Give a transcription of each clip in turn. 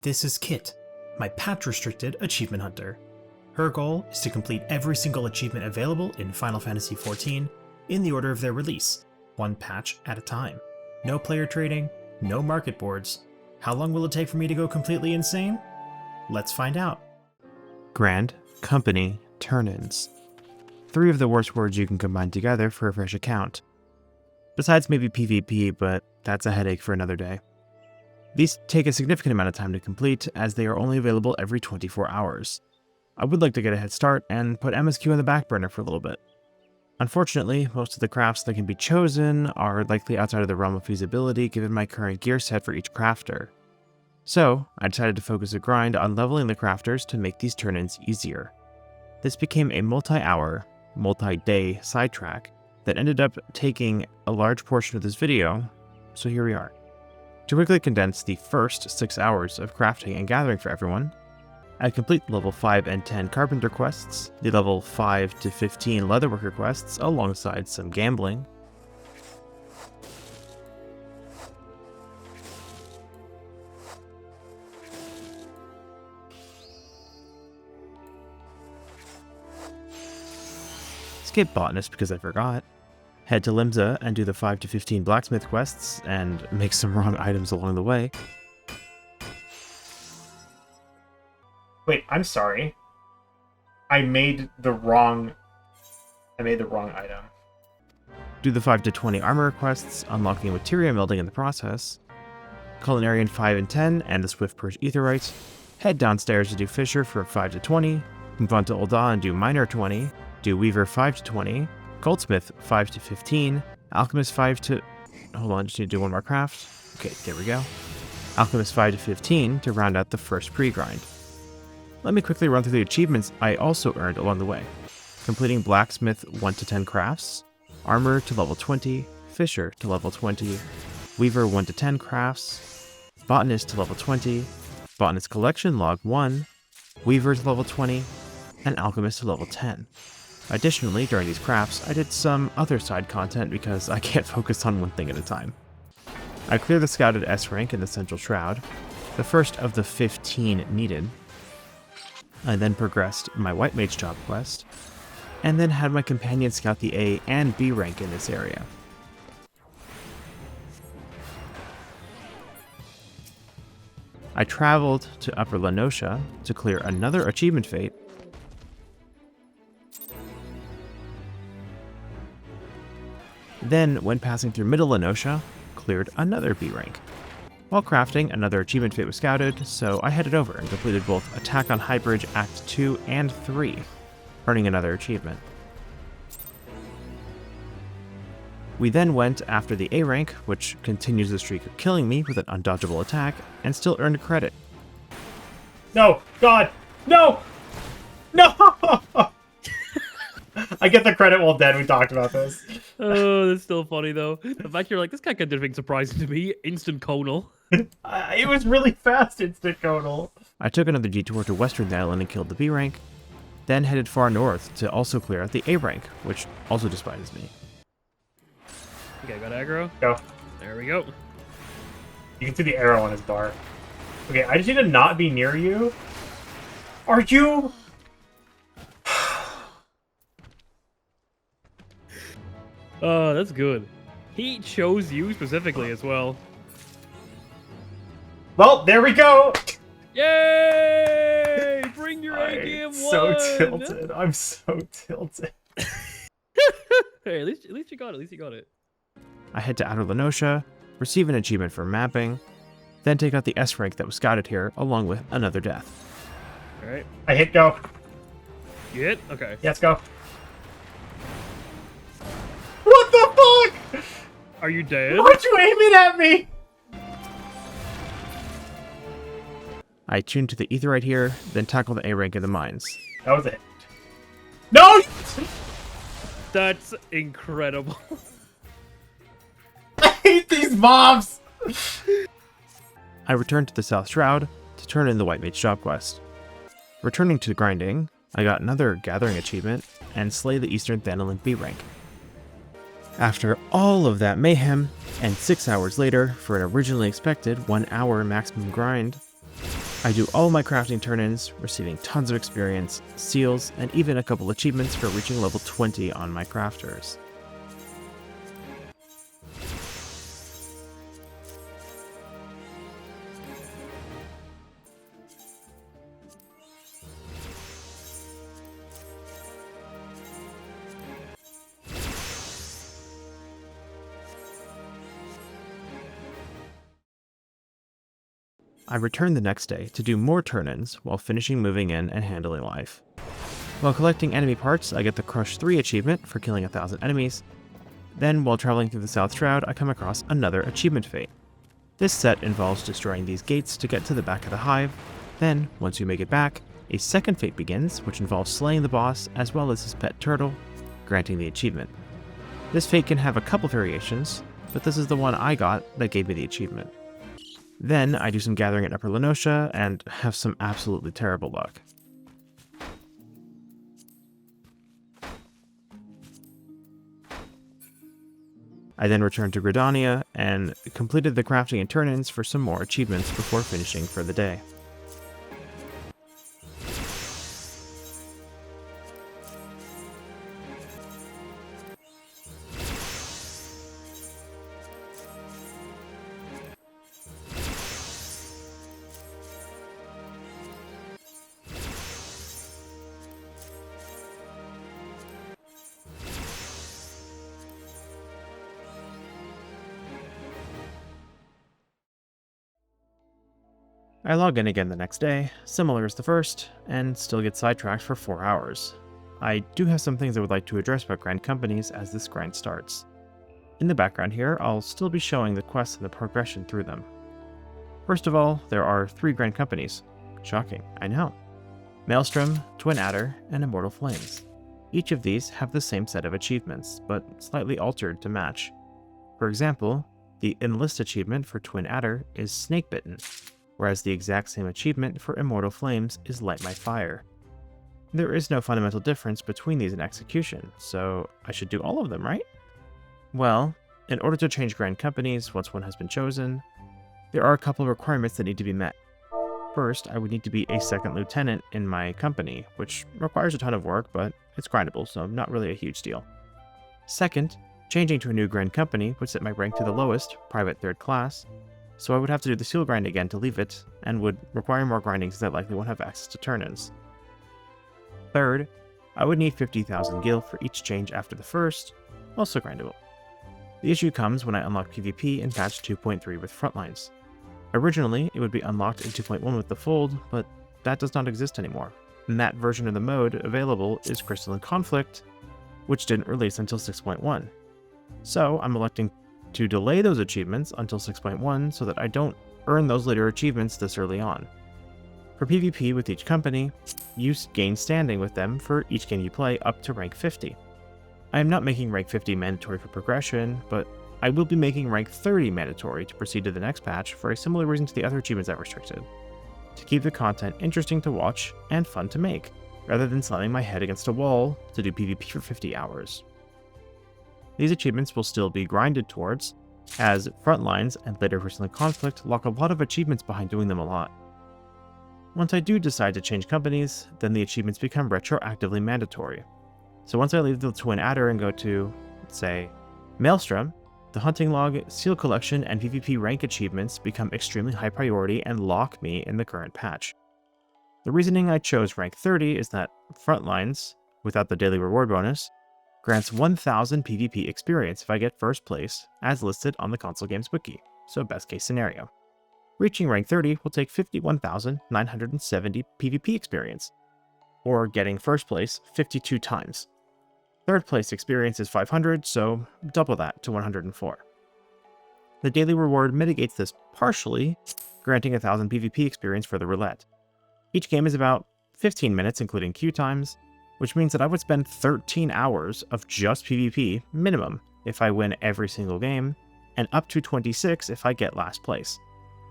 This is Kitt, my patch-restricted achievement hunter. Her goal is to complete every single achievement available in Final Fantasy XIV in the order of their release, one patch at a time. No player trading, no market boards. How long will it take for me to go completely insane? Let's find out. Grand, company, turn-ins. 3 of the worst words you can combine together for a fresh account. Besides maybe PvP, but that's a headache for another day. These take a significant amount of time to complete, as they are only available every 24 hours. I would like to get a head start and put MSQ on the back burner for a little bit. Unfortunately, most of the crafts that can be chosen are likely outside of the realm of feasibility given my current gear set for each crafter. So, I decided to focus a grind on leveling the crafters to make these turn-ins easier. This became a multi-hour, multi-day sidetrack that ended up taking a large portion of this video, so here we are. To quickly condense the first 6 hours of crafting and gathering for everyone, I complete the level 5 and 10 carpenter quests, the level 5 to 15 leatherworker quests alongside some gambling, skip botanist because I forgot, head to Limsa and do the 5 to 15 blacksmith quests and make some wrong items along the way. Wait, I'm sorry. I made the wrong item. Do the 5 to 20 armor quests, unlocking materia melding in the process. Culinarian 5 and 10 and the Swift Purge Aetheryte. Head downstairs to do Fisher for 5 to 20. Move on to Ul'dah and do Miner 20. Do Weaver 5 to 20. Goldsmith 5 to 15. Alchemist 5 to... Hold on, just need to do one more craft. Okay, there we go. Alchemist 5 to 15 to round out the first pre-grind. Let me quickly run through the achievements I also earned along the way. Completing Blacksmith 1 to 10 crafts. Armor to level 20. Fisher to level 20. Weaver 1 to 10 crafts. Botanist to level 20. Botanist Collection Log 1. Weaver to level 20. And Alchemist to level 10. Additionally, during these crafts, I did some other side content because I can't focus on one thing at a time. I cleared the scouted S rank in the Central Shroud, the first of the 15 needed. I then progressed my White Mage job quest, and then had my companion scout the A and B rank in this area. I traveled to Upper Lenosha to clear another achievement fate, then, when passing through Middle Lenosha, cleared another B rank. While crafting, another achievement fate was scouted, so I headed over and completed both Attack on Highbridge Act 2 and 3, earning another achievement. We then went after the A rank, which continues the streak of killing me with an undodgeable attack, and still earned a credit. No! God! No! No! I get the credit while dead. We talked about this. Oh, that's still funny, though. The fact you're like, this guy can do anything surprising to me. Instant conal. It was really fast, instant conal. I took another detour to Western the island and killed the B rank, then headed far north to also clear out the A rank, which also despises me. Okay, got aggro. Go. There we go. You can see the arrow on his bar. Okay, I just need to not be near you. Are you... Oh, that's good. He chose you specifically as well. Well, there we go! Yay! Bring your A game I'm so tilted. I'm so tilted. Hey, at least you got it. At least you got it. I head to Outer Lenosha, receive an achievement for mapping, then take out the S rank that was scouted here, along with another death. Alright. I hit go. You hit? Okay. Yes, go. What the fuck? Are you dead? Why'd you aim it at me? I tune to the Aetheryte here, then tackle the A rank in the mines. That was it. No! That's incredible. I hate these mobs! I return to the South Shroud to turn in the White Mage job quest. Returning to grinding, I got another gathering achievement and slay the Eastern Thanalin B rank. After all of that mayhem, and 6 hours later for an originally expected 1 hour maximum grind, I do all my crafting turn-ins, receiving tons of experience, seals, and even a couple achievements for reaching level 20 on my crafters. I return the next day to do more turn-ins while finishing moving in and handling life. While collecting enemy parts, I get the Crush 3 achievement for killing 1,000 enemies. Then, while traveling through the South Shroud, I come across another achievement fate. This set involves destroying these gates to get to the back of the hive. Then, once you make it back, a second fate begins, which involves slaying the boss as well as his pet turtle, granting the achievement. This fate can have a couple variations, but this is the one I got that gave me the achievement. Then, I do some gathering at Upper Lenosha and have some absolutely terrible luck. I then returned to Gridania and completed the crafting and turn-ins for some more achievements before finishing for the day. I log in again the next day, similar as the first, and still get sidetracked for 4 hours. I do have some things I would like to address about grind companies as this grind starts. In the background here, I'll still be showing the quests and the progression through them. First of all, there are 3 grind companies. Shocking, I know. Maelstrom, Twin Adder, and Immortal Flames. Each of these have the same set of achievements, but slightly altered to match. For example, the Enlist achievement for Twin Adder is Snake Bitten, whereas the exact same achievement for Immortal Flames is Light My Fire. There is no fundamental difference between these in execution, so I should do all of them, right? Well, in order to change grind companies once one has been chosen, there are a couple of requirements that need to be met. First, I would need to be a second lieutenant in my company, which requires a ton of work, but it's grindable, so not really a huge deal. Second, changing to a new grind company would set my rank to the lowest, Private 3rd class, so I would have to do the seal grind again to leave it, and would require more grinding since I likely won't have access to turn-ins. Third, I would need 50,000 gil for each change after the first, also grindable. The issue comes when I unlock PvP in patch 2.3 with Frontlines. Originally, it would be unlocked in 2.1 with the Fold, but that does not exist anymore, and that version of the mode available is Crystalline Conflict, which didn't release until 6.1. So I'm electing to delay those achievements until 6.1 so that I don't earn those later achievements this early on. For PvP with each company, you gain standing with them for each game you play up to rank 50. I am not making rank 50 mandatory for progression, but I will be making rank 30 mandatory to proceed to the next patch for a similar reason to the other achievements I've restricted. To keep the content interesting to watch and fun to make, rather than slamming my head against a wall to do PvP for 50 hours. These achievements will still be grinded towards, as Frontlines and later Crystalline Conflict lock a lot of achievements behind doing them a lot. Once I do decide to change companies, then the achievements become retroactively mandatory. So once I leave the Twin Adder and go to, let's say, Maelstrom, the Hunting Log, Seal Collection, and PvP rank achievements become extremely high priority and lock me in the current patch. The reasoning I chose rank 30 is that Frontlines, without the daily reward bonus, grants 1,000 PvP experience if I get first place, as listed on the console games wiki, so best case scenario. Reaching rank 30 will take 51,970 PvP experience, or getting first place 52 times. Third place experience is 500, so double that to 104. The daily reward mitigates this partially, granting 1,000 PvP experience for the roulette. Each game is about 15 minutes including queue times, which means that I would spend 13 hours of just PvP minimum if I win every single game, and up to 26 if I get last place.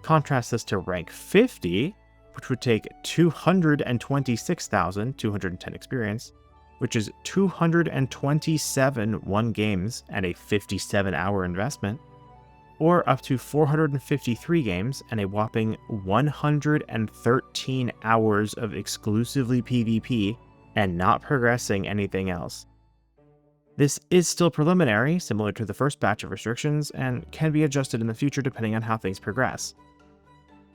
Contrast this to rank 50, which would take 226,210 experience, which is 227 won games and a 57-hour investment. or up to 453 games and a whopping 113 hours of exclusively PvP and not progressing anything else. This is still preliminary, similar to the first batch of restrictions, and can be adjusted in the future depending on how things progress.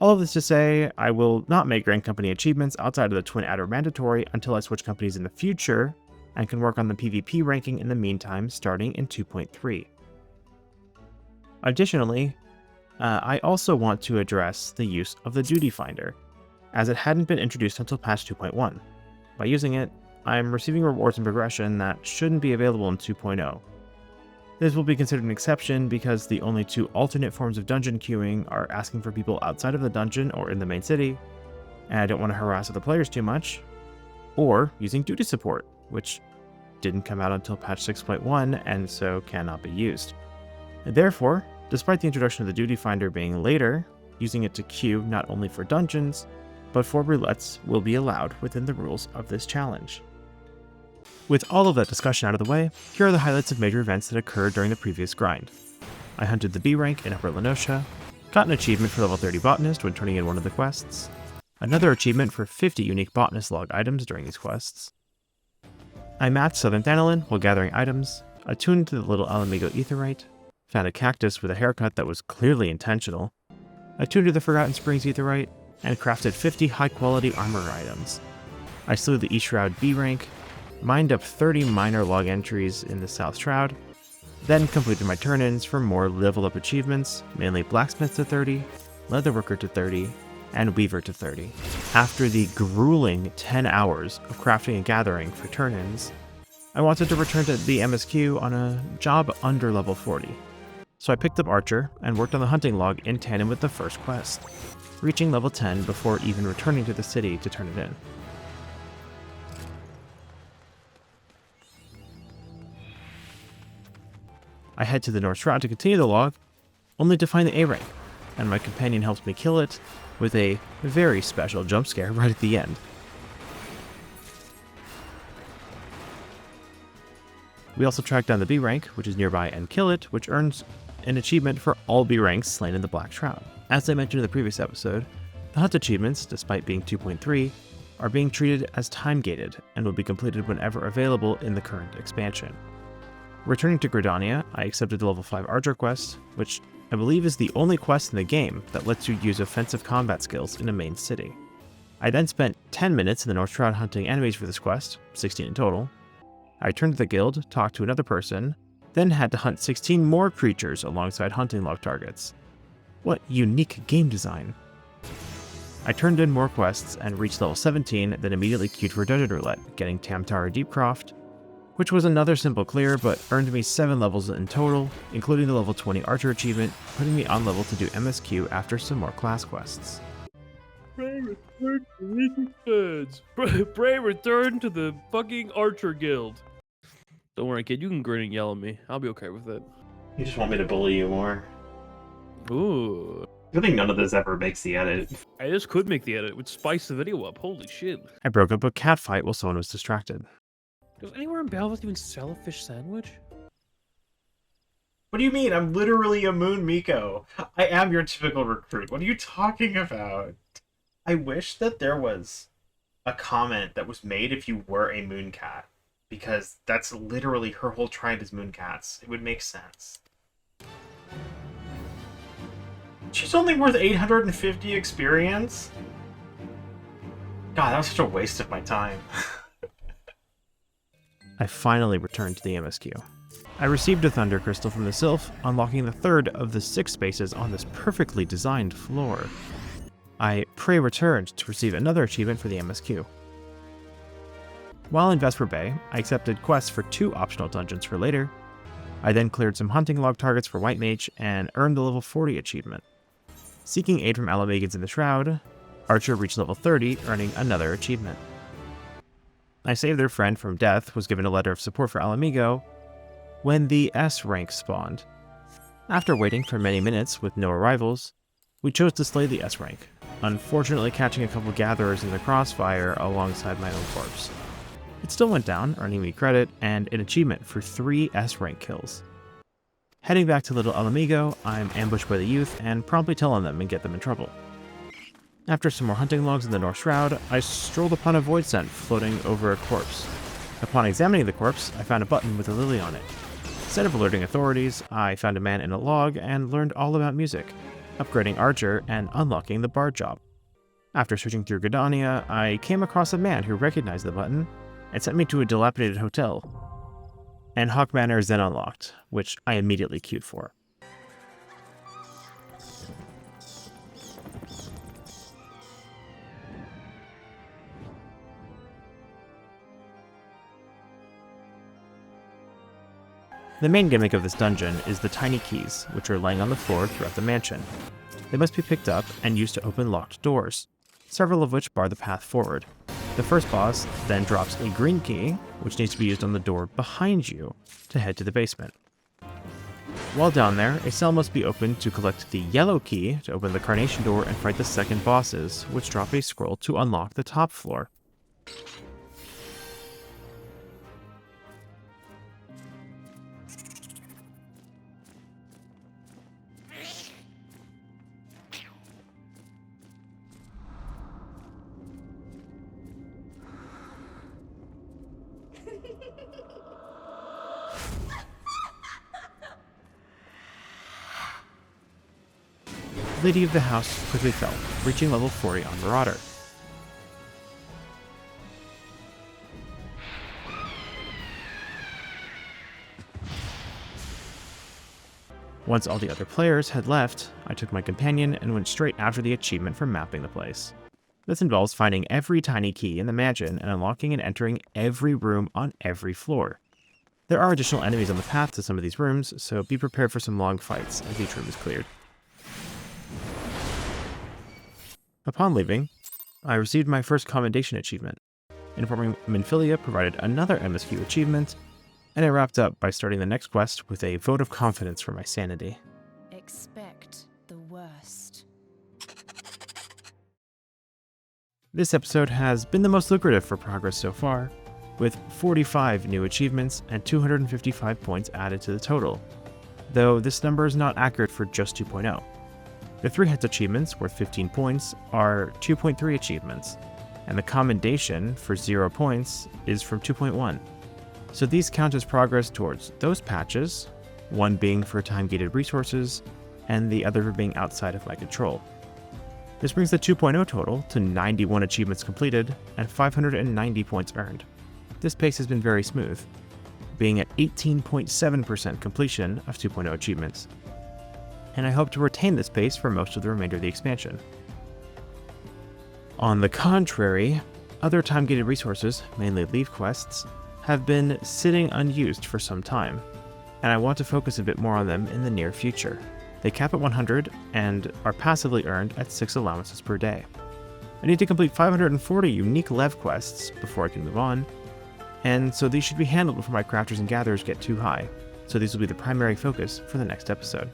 All of this to say, I will not make Grand Company achievements outside of the Twin Adder mandatory until I switch companies in the future, and can work on the PvP ranking in the meantime starting in 2.3. Additionally, I also want to address the use of the Duty Finder, as it hadn't been introduced until patch 2.1. By using it, I'm receiving rewards and progression that shouldn't be available in 2.0. This will be considered an exception because the only two alternate forms of dungeon queuing are asking for people outside of the dungeon or in the main city, and I don't want to harass other players too much, or using duty support, which didn't come out until patch 6.1 and so cannot be used. Therefore, despite the introduction of the Duty Finder being later, using it to queue not only for dungeons, but for roulettes will be allowed within the rules of this challenge. With all of that discussion out of the way, here are the highlights of major events that occurred during the previous grind. I hunted the B rank in Upper Lenosha, got an achievement for level 30 Botanist when turning in one of the quests, another achievement for 50 unique Botanist log items during these quests. I mapped Southern Thanalin while gathering items, attuned to the little Alamigo Aetheryte, found a cactus with a haircut that was clearly intentional, attuned to the Forgotten Springs Aetheryte, and crafted 50 high-quality armor items. I slew the East Shroud B rank, mined up 30 minor log entries in the South Shroud, then completed my turn-ins for more level-up achievements, mainly Blacksmith to 30, Leatherworker to 30, and Weaver to 30. After the grueling 10 hours of crafting and gathering for turn-ins, I wanted to return to the MSQ on a job under level 40. So I picked up Archer and worked on the hunting log in tandem with the first quest, reaching level 10 before even returning to the city to turn it in. I head to the North Shroud to continue the log, only to find the A rank, and my companion helps me kill it with a very special jump scare right at the end. We also track down the B rank, which is nearby, and kill it, which earns an achievement for all B ranks slain in the Black Shroud. As I mentioned in the previous episode, the hunt achievements, despite being 2.3, are being treated as time-gated and will be completed whenever available in the current expansion. Returning to Gridania, I accepted the level 5 Archer quest, which I believe is the only quest in the game that lets you use offensive combat skills in a main city. I then spent 10 minutes in the North Shroud hunting enemies for this quest, 16 in total. I returned to the guild, talked to another person, then had to hunt 16 more creatures alongside hunting log targets. What unique game design. I turned in more quests and reached level 17, then immediately queued for Dungeon Roulette, getting Tamtara Deepcroft, which was another simple clear but earned me 7 levels in total, including the level 20 Archer achievement, putting me on level to do MSQ after some more class quests. Pray return to Legion Goods. Pray return to the fucking Archer Guild. Don't worry, kid. You can grin and yell at me. I'll be okay with it. You just want me to bully you more. Ooh. I think none of this ever makes the edit. I just could make the edit. It would spice the video up. Holy shit. I broke up a cat fight while someone was distracted. Does anywhere in Belfast even sell a fish sandwich? What do you mean? I'm literally a Moon Miko. I am your typical recruit. What are you talking about? I wish that there was a comment that was made if you were a moon cat, because that's literally her whole tribe is moon cats. It would make sense. She's only worth 850 experience? God, that was such a waste of my time. I finally returned to the MSQ. I received a Thunder Crystal from the Sylph, unlocking the third of the 6 spaces on this perfectly designed floor. I returned to receive another achievement for the MSQ. While in Vesper Bay, I accepted quests for 2 optional dungeons for later. I then cleared some hunting log targets for White Mage and earned the level 40 achievement. Seeking aid from Alamegans in the Shroud, Archer reached level 30, earning another achievement. I saved their friend from death, was given a letter of support for Alamigo, when the S rank spawned. After waiting for many minutes with no arrivals, we chose to slay the S rank, unfortunately catching a couple gatherers in the crossfire alongside my own corpse. It still went down, earning me credit and an achievement for 3 S rank kills. Heading back to Little El Amigo, I'm ambushed by the youth and promptly tell on them and get them in trouble. After some more hunting logs in the North Shroud, I strolled upon a void scent floating over a corpse. Upon examining the corpse, I found a button with a lily on it. Instead of alerting authorities, I found a man in a log and learned all about music, upgrading Archer and unlocking the bard job. After searching through Gridania, I came across a man who recognized the button and sent me to a dilapidated hotel. And Hawk Manor is then unlocked, which I immediately queued for. The main gimmick of this dungeon is the tiny keys, which are laying on the floor throughout the mansion. They must be picked up and used to open locked doors, several of which bar the path forward. The first boss then drops a green key, which needs to be used on the door behind you to head to the basement. While down there, a cell must be opened to collect the yellow key to open the Carnation door and fight the second bosses, which drop a scroll to unlock the top floor. The lady of the house quickly fell, reaching level 40 on Marauder. Once all the other players had left, I took my companion and went straight after the achievement for mapping the place. This involves finding every tiny key in the mansion and unlocking and entering every room on every floor. There are additional enemies on the path to some of these rooms, so be prepared for some long fights as each room is cleared. Upon leaving, I received my first commendation achievement. Informing Minfilia provided another MSQ achievement, and I wrapped up by starting the next quest with a vote of confidence for my sanity. Expect the worst. This episode has been the most lucrative for progress so far, with 45 new achievements and 255 points added to the total, though this number is not accurate for just 2.0. The 3 hits achievements, worth 15 points, are 2.3 achievements, and the commendation for 0 points is from 2.1. So these count as progress towards those patches, one being for time-gated resources, and the other for being outside of my control. This brings the 2.0 total to 91 achievements completed and 590 points earned. This pace has been very smooth, being at 18.7% completion of 2.0 achievements, and I hope to retain this pace for most of the remainder of the expansion. On the contrary, other time-gated resources, mainly leave quests, have been sitting unused for some time, and I want to focus a bit more on them in the near future. They cap at 100 and are passively earned at 6 allowances per day. I need to complete 540 unique lev quests before I can move on, and so these should be handled before my crafters and gatherers get too high, so these will be the primary focus for the next episode.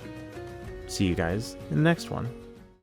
See you guys in the next one.